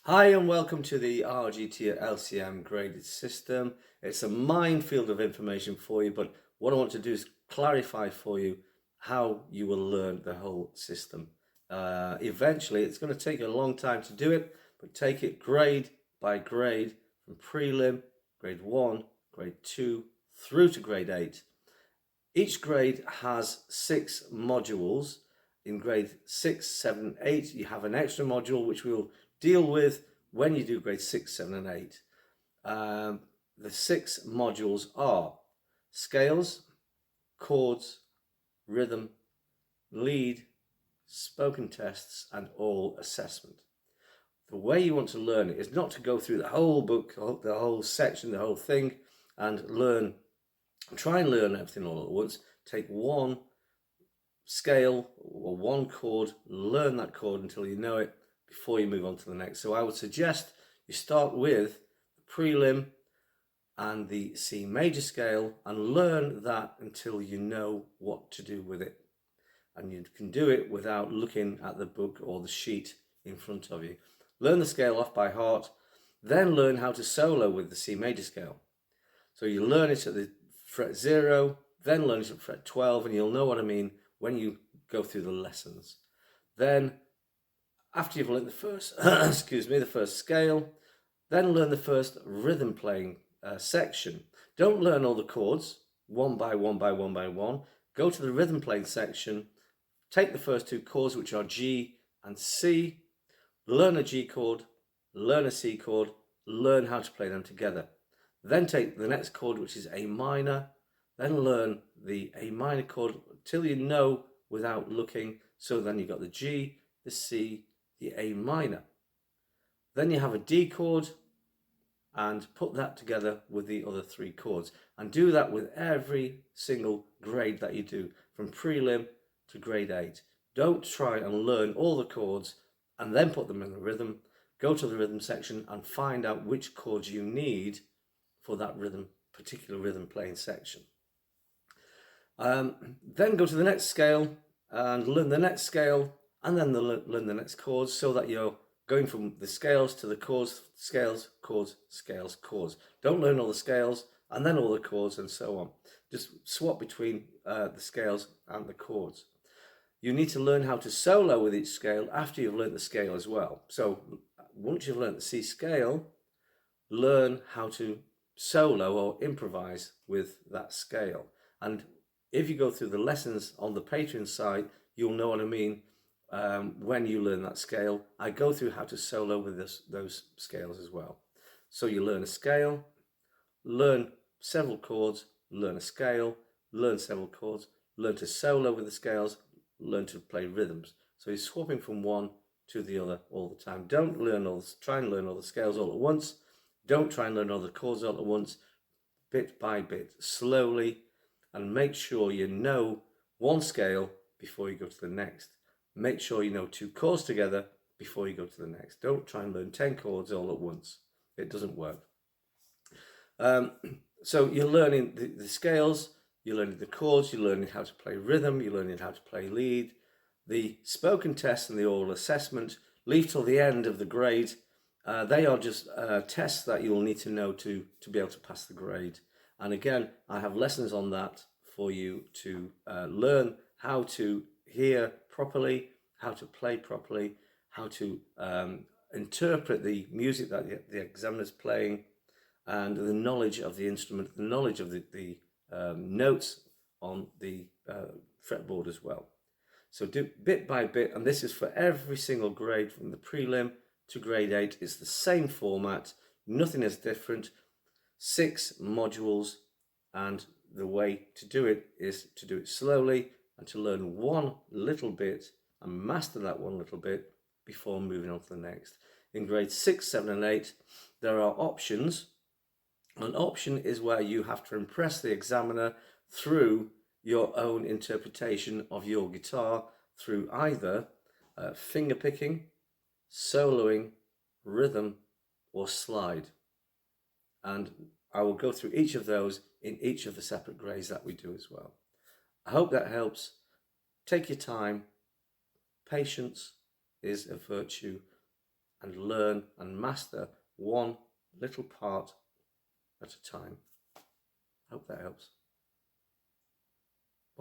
Hi and welcome to the RGT LCM graded system. It's a minefield of information for you, but what I want to do is clarify for you how you will learn the whole system. Eventually, it's going to take you a long time to do it, but take it grade by grade from prelim, grade 1, grade 2, through to grade 8. Each grade has 6 modules. In grade 6, 7, 8, you have an extra module which we'll deal with when you do grade 6, 7, and 8. The 6 modules are scales, chords, rhythm, lead, spoken tests, and all assessment. The way you want to learn it is not to go through the whole book, the whole section, the whole thing, and try and learn everything all at once. Take one scale or one chord, learn that chord until you know it before you move on to the next. So I would suggest you start with the prelim and the C major scale and learn that until you know what to do with it. And you can do it without looking at the book or the sheet in front of you. Learn the scale off by heart, then learn how to solo with the C major scale. So you learn it at the fret 0, then learn it at fret 12, and you'll know what I mean when you go through the lessons. Then, after you've learned the first, the first scale, then learn the first rhythm playing section. Don't learn all the chords one by one by one by one. Go to the rhythm playing section, take the first 2 chords, which are G and C, learn a G chord, learn a C chord, learn how to play them together. Then take the next chord, which is A minor, then learn the A minor chord till you know without looking. So then you've got the G, the C, the A minor. Then you have a D chord and put that together with the other 3 chords. And do that with every single grade that you do, from prelim to grade 8. Don't try and learn all the chords and then put them in the rhythm. Go to the rhythm section and find out which chords you need for that particular rhythm playing section. Then go to the next scale and learn the next scale, and then learn the next chords, so that you're going from the scales to the chords, scales, chords, scales, chords. Don't learn all the scales and then all the chords and so on. Just swap between the scales and the chords. You need to learn how to solo with each scale after you've learned the scale as well. So once you've learned the C scale, learn how to solo or improvise with that scale. And if you go through the lessons on the Patreon site, you'll know what I mean. When you learn that scale, I go through how to solo with those scales as well. So you learn a scale, learn several chords, learn a scale, learn several chords, learn to solo with the scales, learn to play rhythms. So you're swapping from one to the other all the time. Don't try and learn all the scales all at once. Don't try and learn all the chords all at once. Bit by bit, slowly, and make sure you know one scale before you go to the next. Make sure you know 2 chords together before you go to the next. Don't try and learn 10 chords all at once. It doesn't work. So you're learning the scales, you're learning the chords, you're learning how to play rhythm, you're learning how to play lead. The spoken test and the oral assessment leave till the end of the grade. They are just tests that you'll need to know to be able to pass the grade. And again, I have lessons on that for you to learn how to hear properly, how to play properly, how to interpret the music that the examiner's playing, and the knowledge of the instrument, the knowledge of the notes on the fretboard as well. So do bit by bit, and this is for every single grade from the prelim to grade 8. It's the same format, nothing is different. 6 modules, and the way to do it is to do it slowly and to learn one little bit and master that one little bit before moving on to the next. In grades 6, 7 and 8, there are options. An option is where you have to impress the examiner through your own interpretation of your guitar, through either finger picking, soloing, rhythm, or slide. And I will go through each of those in each of the separate grades that we do as well. I hope that helps. Take your time. Patience is a virtue. and learn and master one little part at a time. Hope that helps.